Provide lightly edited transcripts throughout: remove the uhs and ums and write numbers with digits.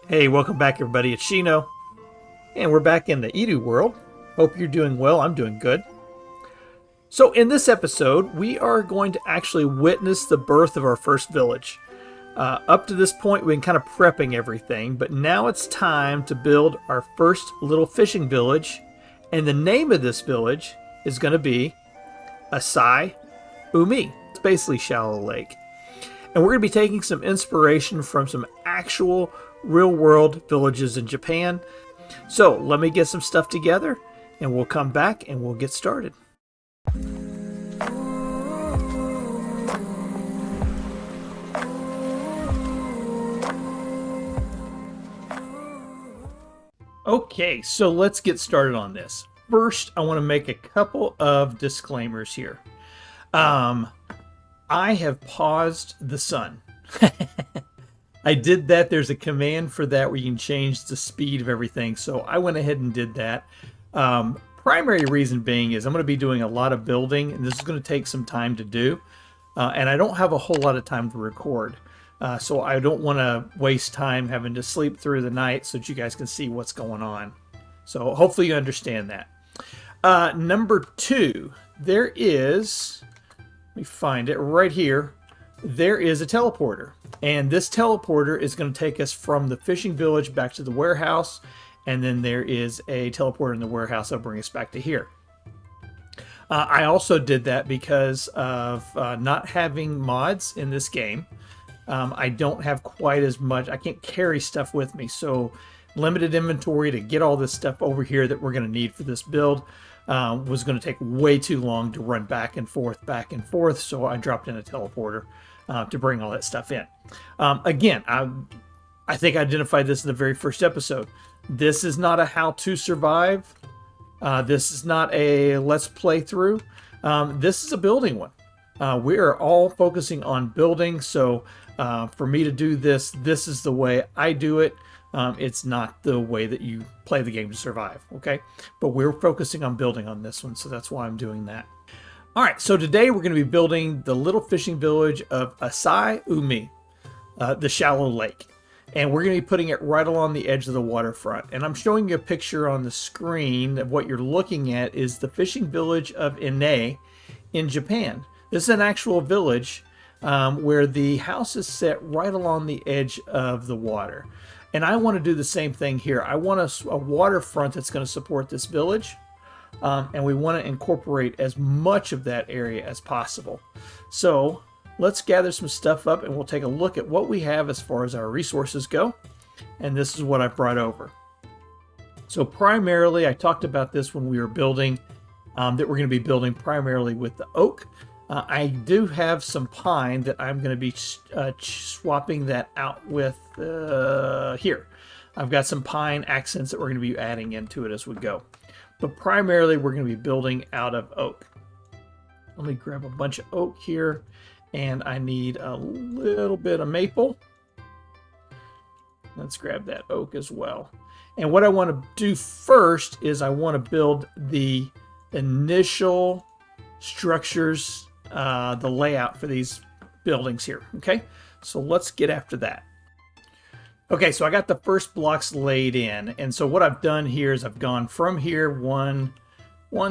Hey, welcome back everybody, it's Shino, and we're back in the Edo World. Hope you're doing well, I'm doing good. So in this episode, we are going to actually witness the birth of our first village. Up to this point, we've been kind of prepping everything, but now it's time to build our first little fishing village, and the name of this village is going to be Asai Umi. It's basically Shallow Lake. And we're going to be taking some inspiration from some actual real-world villages in Japan. So let me get some stuff together and we'll come back and we'll get started. Okay, so let's get started on this. First, I want to make a couple of disclaimers here. I have paused the sun. I did that. There's a command for that where you can change the speed of everything. So I went ahead and did that. Primary reason being is I'm going to be doing a lot of building, and this is going to take some time to do. And I don't have a whole lot of time to record. So I don't want to waste time having to sleep through the night so that you guys can see what's going on. So hopefully you understand that. Number two, there is, let me find it right here. There is a teleporter, and this teleporter is going to take us from the fishing village back to the warehouse, and then there is a teleporter in the warehouse that'll bring us back to here. I also did that because of not having mods in this game. I don't have quite as much, I can't carry stuff with me, so limited inventory to get all this stuff over here that we're going to need for this build was going to take way too long to run back and forth, so I dropped in a teleporter to bring all that stuff in. Again, I think I identified this in the very first episode. This is not a how to survive. This is not a let's play through. This is a building one. We are all focusing on building, so for me to do this, this is the way I do it. It's not the way that you play the game to survive, okay? But we're focusing on building on this one, so that's why I'm doing that. All right, so today we're going to be building the little fishing village of Asai Umi, the shallow lake. And we're going to be putting it right along the edge of the waterfront. And I'm showing you a picture on the screen of what you're looking at is the fishing village of Ine in Japan. This is an actual village where the house is set right along the edge of the water. And I want to do the same thing here. I want a waterfront that's going to support this village. And we want to incorporate as much of that area as possible. So let's gather some stuff up and we'll take a look at what we have as far as our resources go. And this is what I've brought over. So primarily, I talked about this when we were building, that we're going to be building primarily with the oak. I do have some pine that I'm going to be swapping that out with here. I've got some pine accents that we're going to be adding into it as we go. But primarily, we're going to be building out of oak. Let me grab a bunch of oak here, and I need a little bit of maple. Let's grab that oak as well. And what I want to do first is I want to build the initial structures, the layout for these buildings here. Okay, so let's get after that. Okay, so I got the first blocks laid in, and so what I've done here is I've gone from here 1,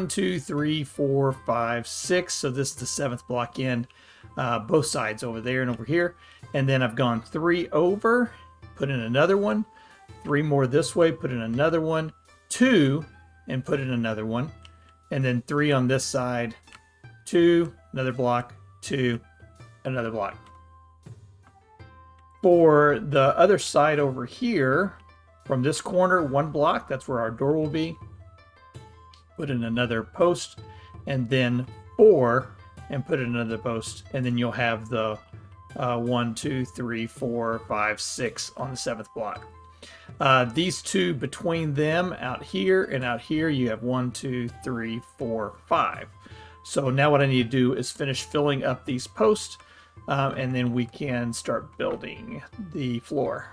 2, 3, 4, 5, 6. So this is the 7th block in, both sides over there and over here, and then I've gone 3 over, put in another one, 3 more this way, put in another one, 2, and put in another one, and then 3 on this side, 2, another block, 2, another block. For the other side over here, from this corner, 1 block, that's where our door will be. Put in another post, and then 4, and put in another post, and then you'll have the 1, 2, 3, 4, 5, 6 on the 7th block. These two between them, out here and out here, you have 1, 2, 3, 4, 5. So now what I need to do is finish filling up these posts, and then we can start building the floor.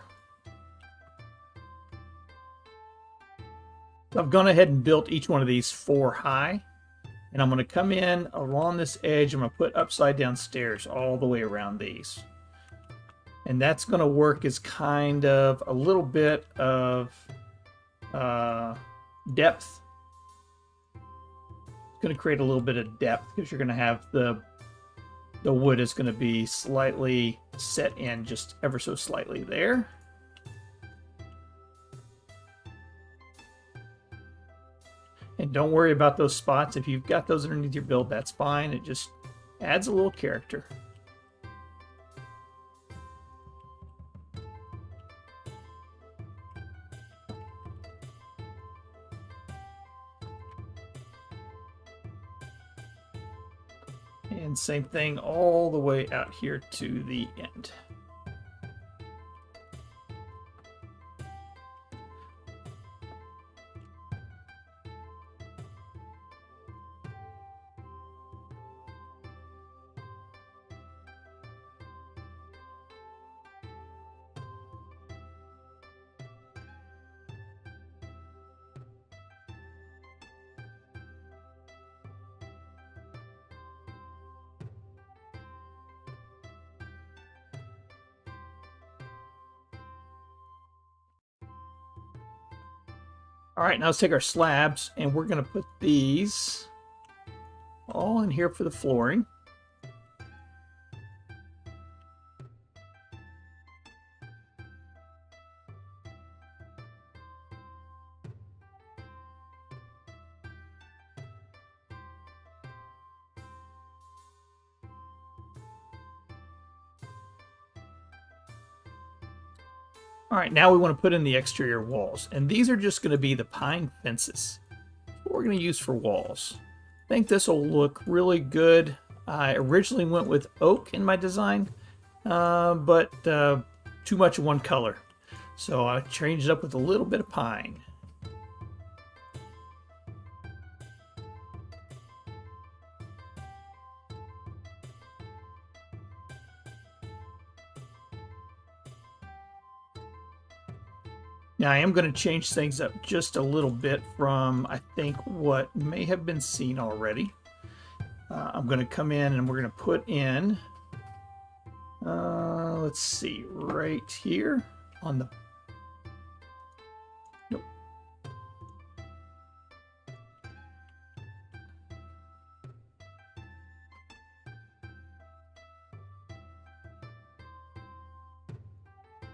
So I've gone ahead and built each one of these 4 high, and I'm going to come in along this edge. I'm going to put upside down stairs all the way around these. And that's going to work as kind of a little bit of depth. It's going to create a little bit of depth because you're going to have the wood is going to be slightly set in just ever so slightly there. And don't worry about those spots. If you've got those underneath your build, that's fine. It just adds a little character. And same thing all the way out here to the end. All right, now let's take our slabs and we're going to put these all in here for the flooring. All right, now we want to put in the exterior walls, and these are just going to be the pine fences. What we're going to use for walls. I think this will look really good. I originally went with oak in my design, but too much of one color. So I changed it up with a little bit of pine. Now I am going to change things up just a little bit from, I think, what may have been seen already. I'm going to come in and we're going to put in, let's see, right here on the, nope.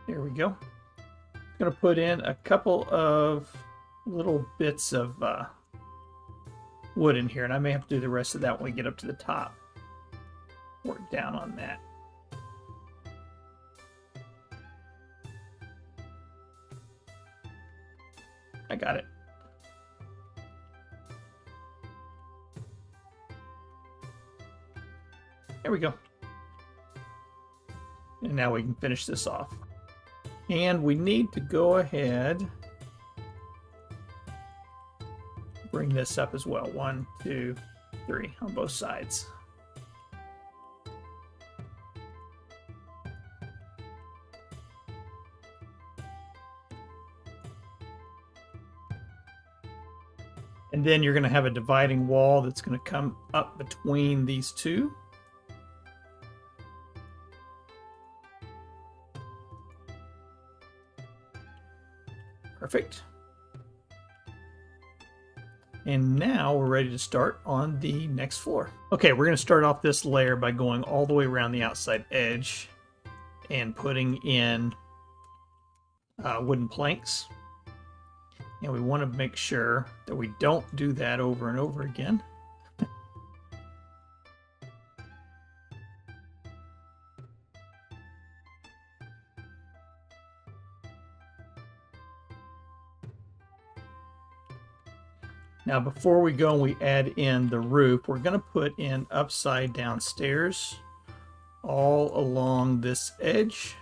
There we go. Going to put in a couple of little bits of wood in here, and I may have to do the rest of that when we get up to the top. Work down on that. I got it. There we go. And now we can finish this off. And we need to go ahead, bring this up as well. 1, 2, 3 on both sides. And then you're going to have a dividing wall that's going to come up between these two. Perfect. And now we're ready to start on the next floor. Okay, we're going to start off this layer by going all the way around the outside edge and putting in wooden planks. And we want to make sure that we don't do that over and over again. Now before we go and we add in the roof, we're going to put in upside down stairs all along this edge.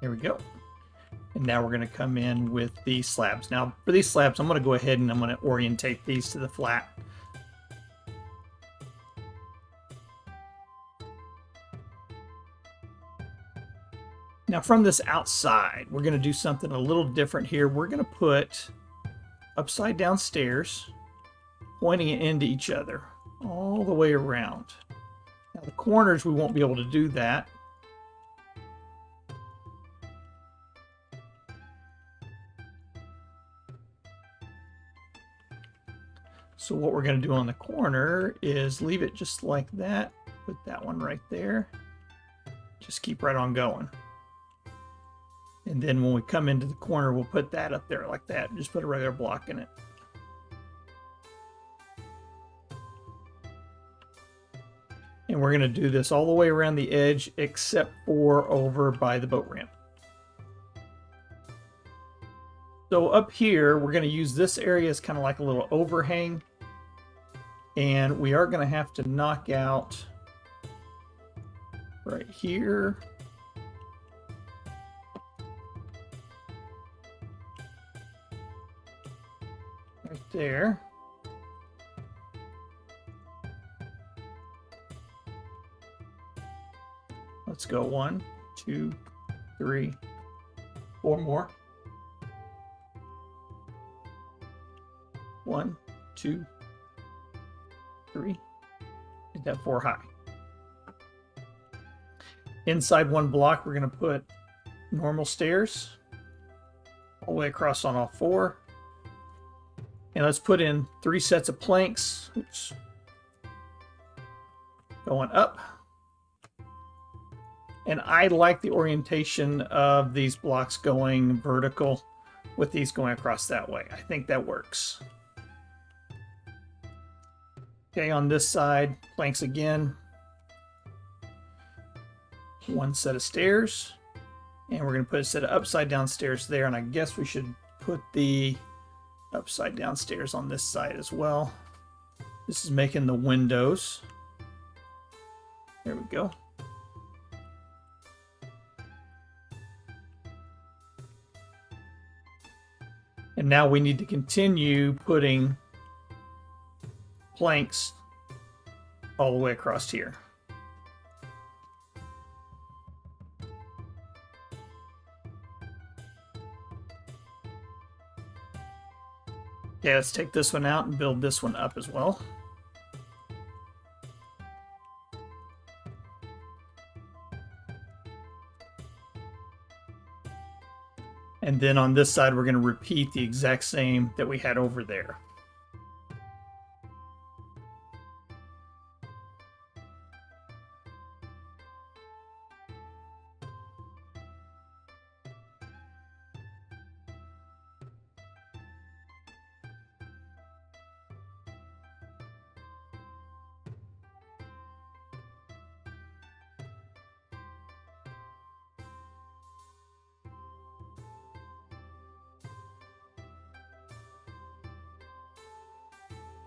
There we go. And now we're going to come in with the slabs. Now for these slabs, I'm going to go ahead and I'm going to orientate these to the flat. Now from this outside, we're going to do something a little different here. We're going to put upside down stairs pointing into each other all the way around. Now the corners, we won't be able to do that. So what we're going to do on the corner is leave it just like that. Put that one right there. Just keep right on going. And then when we come into the corner, we'll put that up there like that. Just put a regular block in it. And we're going to do this all the way around the edge except for over by the boat ramp. So up here, we're going to use this area as kind of like a little overhang. And we are going to have to knock out right here. Right there. Let's go 1, 2, 3, 4 more. 1, 2, 3. Get that 4 high. Inside one block, we're going to put normal stairs all the way across on all 4. And let's put in 3 sets of planks. Oops. Going up. And I like the orientation of these blocks going vertical with these going across that way. I think that works. Okay, on this side, planks again. 1 set of stairs. And we're going to put a set of upside down stairs there. And I guess we should put the upside down stairs on this side as well. This is making the windows. There we go. And now we need to continue putting planks all the way across here. Okay, let's take this one out and build this one up as well. And then on this side, we're going to repeat the exact same that we had over there.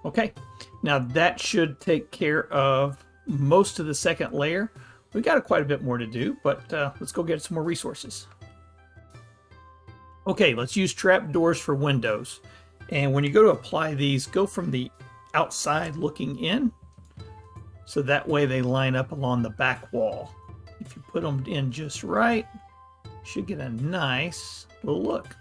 Okay, now that should take care of most of the second layer. We got quite a bit more to do, but let's go get some more resources. Okay, let's use trap doors for windows. And when you go to apply these, go from the outside looking in, so that way they line up along the back wall. If you put them in just right, you should get a nice little look.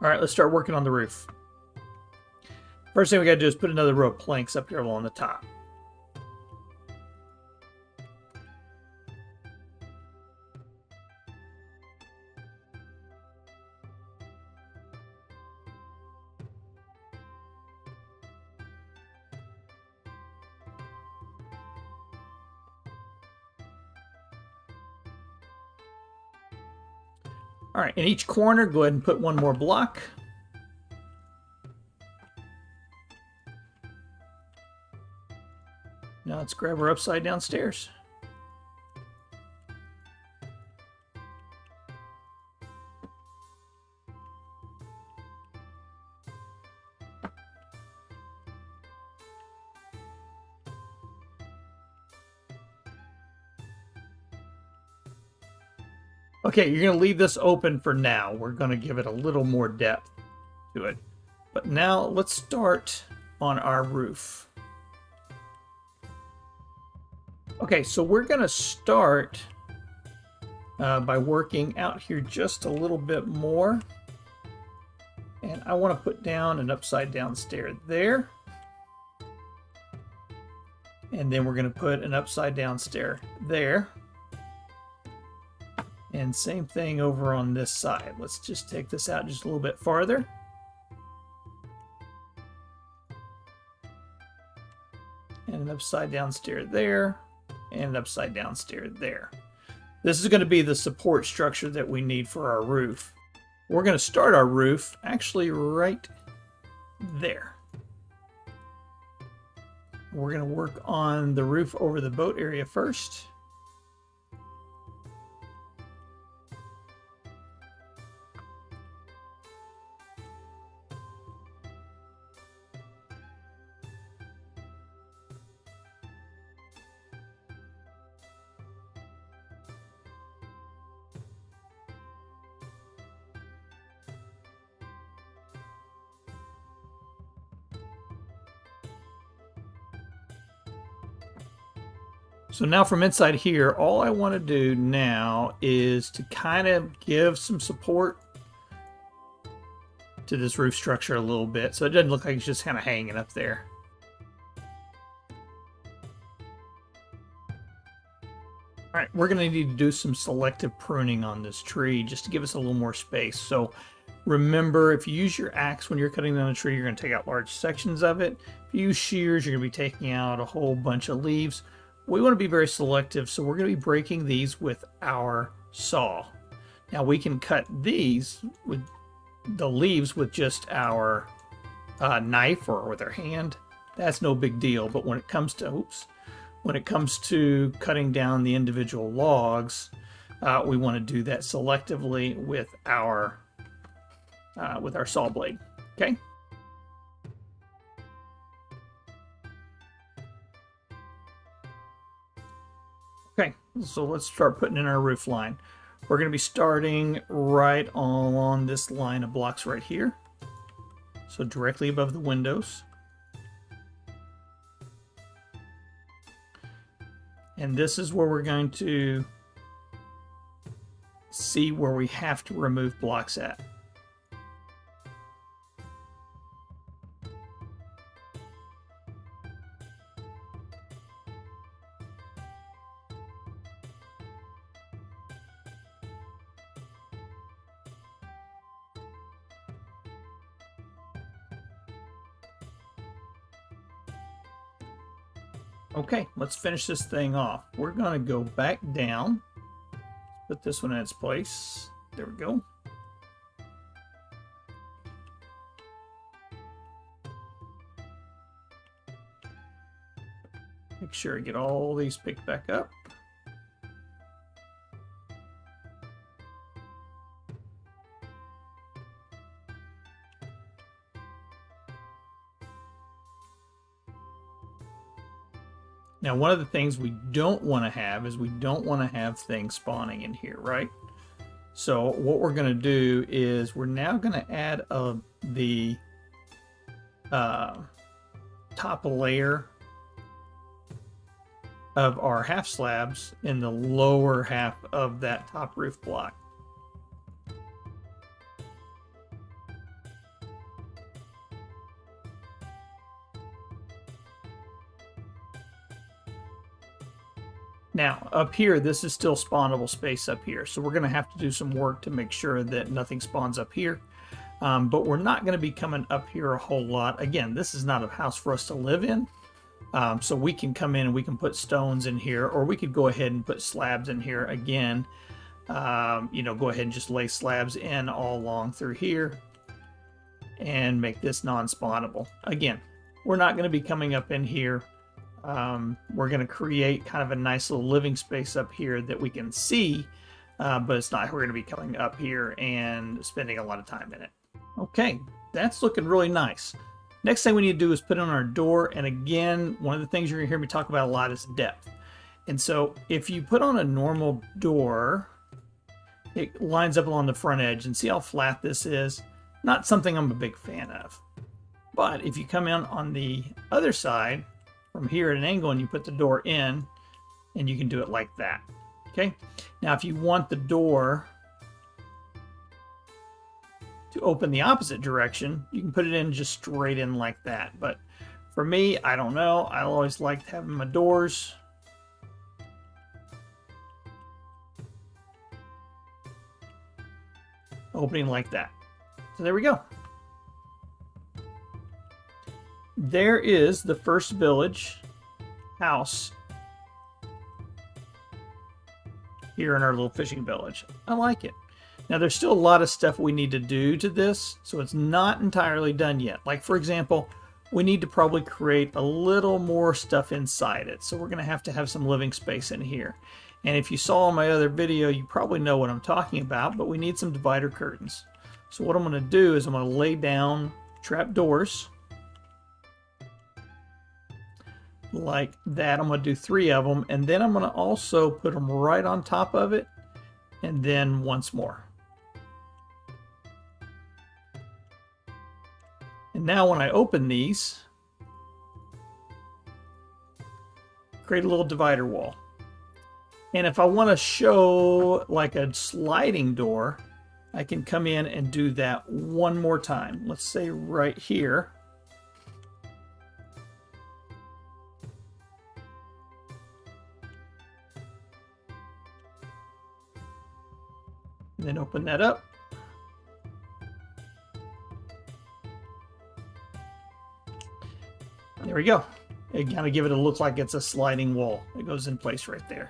All right, let's start working on the roof. First thing we got to do is put another row of planks up here along the top. All right, in each corner, go ahead and put one more block. Now let's grab our upside down stairs. Okay, you're going to leave this open for now. We're going to give it a little more depth to it. But now let's start on our roof. Okay, so we're going to start by working out here just a little bit more. And I want to put down an upside down stair there. And then we're going to put an upside down stair there. And same thing over on this side. Let's just take this out just a little bit farther. And an upside down stair there. And an upside down stair there. This is going to be the support structure that we need for our roof. We're going to start our roof actually right there. We're going to work on the roof over the boat area first. So now from inside here, all I want to do now is to kind of give some support to this roof structure a little bit, so it doesn't look like it's just kind of hanging up there. All right, we're going to need to do some selective pruning on this tree just to give us a little more space. So remember, if you use your axe when you're cutting down a tree, you're going to take out large sections of it. If you use shears, you're going to be taking out a whole bunch of leaves. We want to be very selective, so we're going to be breaking these with our saw. Now we can cut these with the leaves with just our knife or with our hand. That's no big deal. But when it comes to cutting down the individual logs, we want to do that selectively with our saw blade. Okay. Okay, so let's start putting in our roof line. We're going to be starting right along this line of blocks right here. So directly above the windows. And this is where we're going to see where we have to remove blocks at. Okay, let's finish this thing off. We're going to go back down. Put this one in its place. There we go. Make sure I get all these picked back up. Now, one of the things we don't want to have is we don't want to have things spawning in here, right? So what we're going to do is we're now going to add the top layer of our half slabs in the lower half of that top roof block. Now, up here, this is still spawnable space up here, so we're going to have to do some work to make sure that nothing spawns up here. But we're not going to be coming up here a whole lot. Again, this is not a house for us to live in, so we can come in and we can put stones in here, or we could go ahead and put slabs in here again. You know, go ahead and just lay slabs in all along through here and make this non-spawnable. Again, we're not going to be coming up in here. We're going to create kind of a nice little living space up here that we can see, but it's not, we're going to be coming up here and spending a lot of time in it. Okay, that's looking really nice. Next thing we need to do is put on our door, and again, one of the things you're going to hear me talk about a lot is depth. And so if you put on a normal door, it lines up along the front edge, and see how flat this is? Not something I'm a big fan of. But if you come in on the other side from here at an angle and you put the door in, and you can do it like that. Okay. Now if you want the door to open the opposite direction, you can put it in just straight in like that. But for me, I don't know. I always liked having my doors opening like that. So there we go. There is the first village house here in our little fishing village. I like it. Now there's still a lot of stuff we need to do to this, so it's not entirely done yet. Like for example, we need to probably create a little more stuff inside it. So we're going to have some living space in here. And if you saw my other video, you probably know what I'm talking about, but we need some divider curtains. So what I'm going to do is I'm going to lay down trap doors like that. I'm going to do 3 of them, and then I'm going to also put them right on top of it, and then once more. And now when I open these, create a little divider wall. And if I want to show like a sliding door, I can come in and do that one more time. Let's say right here. And then open that up. There we go. It kind of give it a look like it's a sliding wall. It goes in place right there.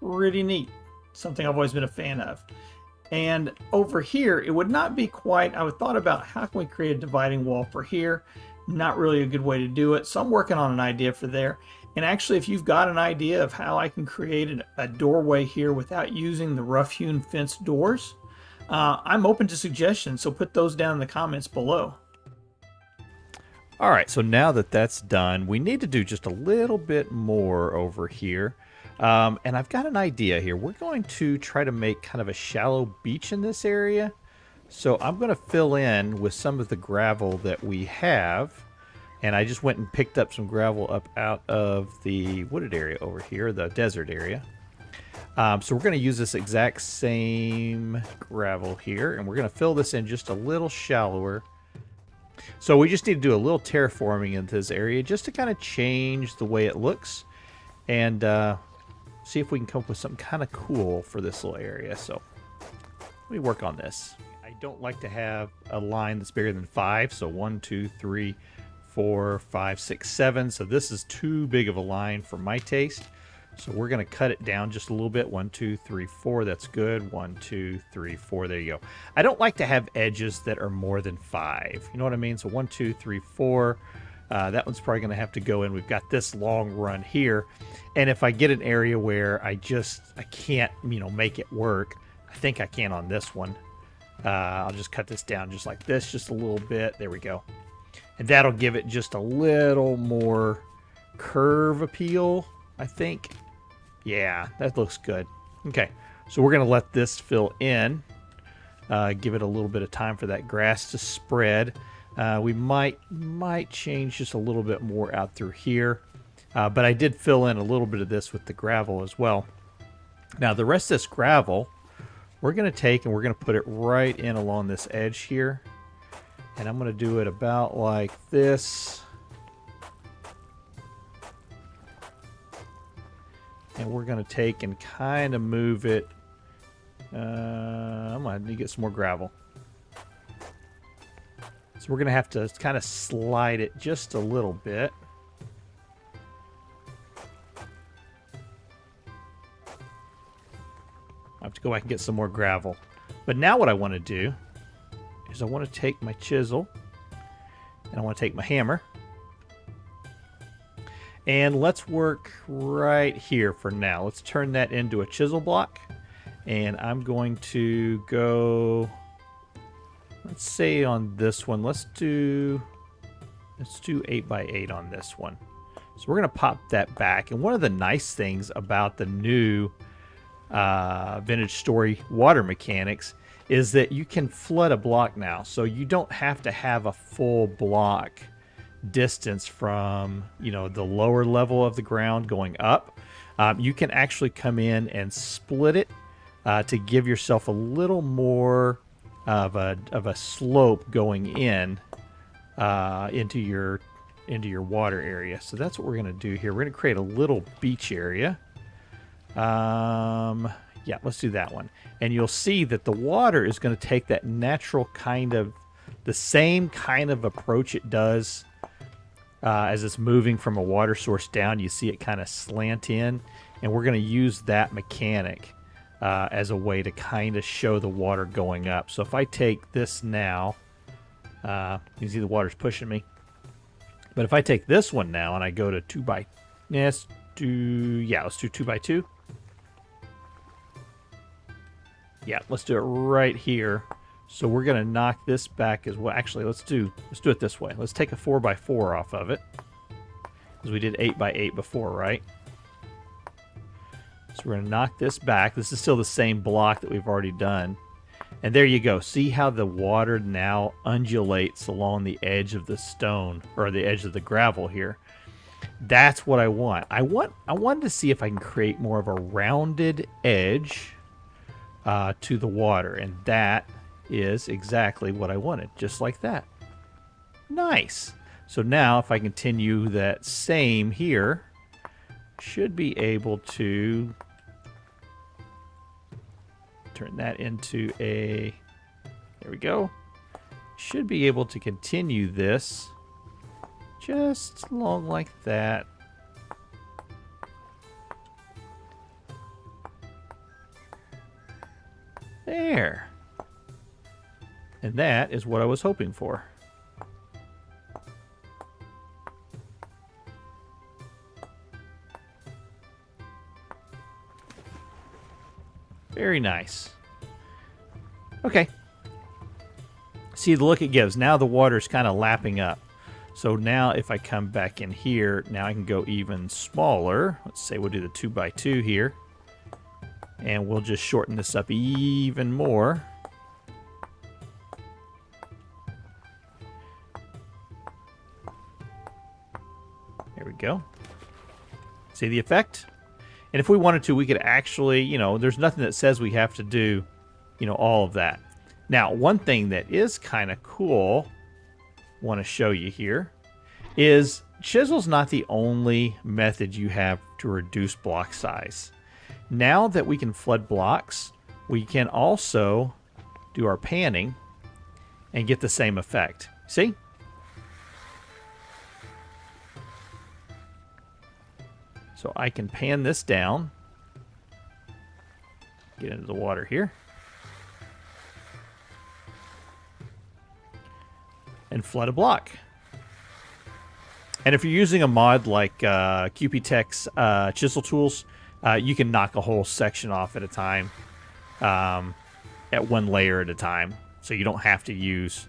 Pretty neat. Something I've always been a fan of. And over here, it would not be quite, I thought about how can we create a dividing wall for here. Not really a good way to do it. So I'm working on an idea for there. And actually, if you've got an idea of how I can create a doorway here without using the rough-hewn fence doors, I'm open to suggestions. So put those down in the comments below. All right, so now that that's done, we need to do just a little bit more over here. And I've got an idea here. We're going to try to make kind of a shallow beach in this area. So I'm going to fill in with some of the gravel that we have. And I just went and picked up some gravel up out of the wooded area over here, the desert area. So we're going to use this exact same gravel here, and we're going to fill this in just a little shallower. So we just need to do a little terraforming into this area just to kind of change the way it looks and see if we can come up with something kind of cool for this little area. So let me work on this. I don't like to have a line that's bigger than 5. So 1, 2, 3, 4, 5, 6, 7. So this is too big of a line for my taste. So we're going to cut it down just a little bit. 1, 2, 3, 4. That's good. 1, 2, 3, 4. There you go. I don't like to have edges that are more than 5. You know what I mean? So 1, 2, 3, 4. That one's probably going to have to go in. We've got this long run here. And if I get an area where I can't, make it work, I think I can on this one. I'll just cut this down just like this, just a little bit. There we go. And that'll give it just a little more curve appeal, I think. Yeah, that looks good. Okay, so we're going to let this fill in. Give it a little bit of time for that grass to spread. We might change just a little bit more out through here. But I did fill in a little bit of this with the gravel as well. Now, the rest of this gravel, we're going to take and we're going to put it right in along this edge here. And I'm going to do it about like this. And we're going to take and kind of move it. I'm going to need to get some more gravel. So we're going to have to kind of slide it just a little bit. I have to go back and get some more gravel. But now what I want to do is I want to take my chisel and I want to take my hammer. And let's work right here for now. Let's turn that into a chisel block. And I'm going to go, let's say on this one, let's do 8x8 on this one. So we're going to pop that back. And one of the nice things about the new Vintage Story water mechanics is that you can flood a block now. So you don't have to have a full block distance from, the lower level of the ground going up. You can actually come in and split it to give yourself a little more of a slope going in into your water area. So that's what we're going to do here. We're going to create a little beach area. Yeah, let's do that one. And you'll see that the water is going to take that natural the same kind of approach it does as it's moving from a water source down. You see it kind of slant in, and we're going to use that mechanic as a way to kind of show the water going up. So if I take this now, you can see the water's pushing me. But if I take this one now and I go to let's do 2 by 2. Yeah, let's do it right here. So we're going to knock this back as well. Actually, let's do it this way. Let's take a 4 by 4 off of it, because we did 8 by 8 before, right? So we're going to knock this back. This is still the same block that we've already done. And there you go. See how the water now undulates along the edge of the stone, or the edge of the gravel here. That's what I want. I wanted to see if I can create more of a rounded edge to the water, and that is exactly what I wanted, just like that. Nice. So now if I continue that same here, should be able to turn that into there we go. Should be able to continue this just along like that. There. And that is what I was hoping for. Very nice. Okay. See the look it gives. Now the water's kind of lapping up. So now if I come back in here, now I can go even smaller. Let's say we'll do the 2 by 2 here. And we'll just shorten this up even more. There we go. See the effect? And if we wanted to, we could actually, there's nothing that says we have to do, all of that. Now, one thing that is kind of cool, want to show you here, is chisel's not the only method you have to reduce block size. Now that we can flood blocks, we can also do our panning and get the same effect. See? So I can pan this down, get into the water here, and flood a block. And if you're using a mod like QP-Tech's chisel tools, you can knock a whole section off at a time, at one layer at a time. So you don't have to use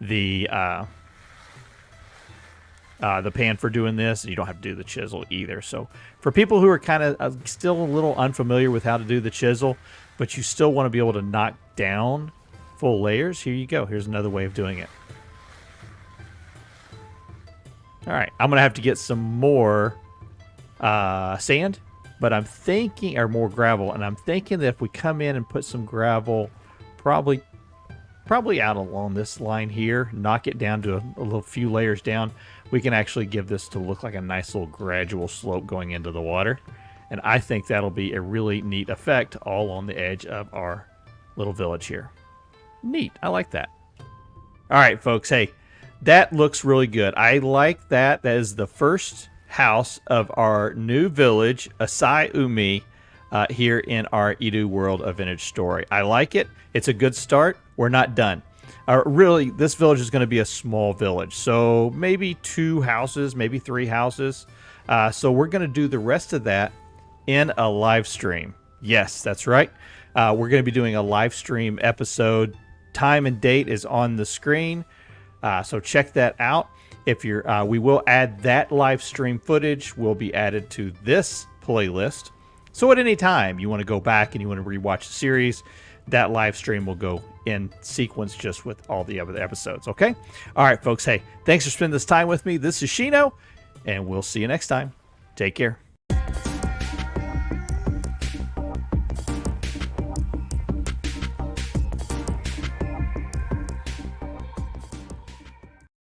the pan for doing this. You don't have to do the chisel either. So for people who are kind of still a little unfamiliar with how to do the chisel, but you still want to be able to knock down full layers, here you go. Here's another way of doing it. All right, I'm going to have to get some more sand, but I'm thinking, or more gravel, and I'm thinking that if we come in and put some gravel, probably out along this line here, knock it down to a little few layers down, we can actually give this to look like a nice little gradual slope going into the water. And I think that'll be a really neat effect all on the edge of our little village here. Neat. I like that. All right, folks. Hey, that looks really good. I like that. That is the first house of our new village, Asai Umi, here in our Edo World of Vintage Story. I like it. It's a good start. We're not done. Really, this village is going to be a small village, so maybe 2 houses, maybe 3 houses. So we're going to do the rest of that in a live stream. Yes, that's right. We're going to be doing a live stream episode. Time and date is on the screen, so check that out. If you're, we will add that live stream footage. Will be added to this playlist, So at any time you want to go back and you want to rewatch the series, that live stream will go in sequence just with all the other episodes, okay? All right, folks. Hey, thanks for spending this time with me. This is Shino, and we'll see you next time. Take care.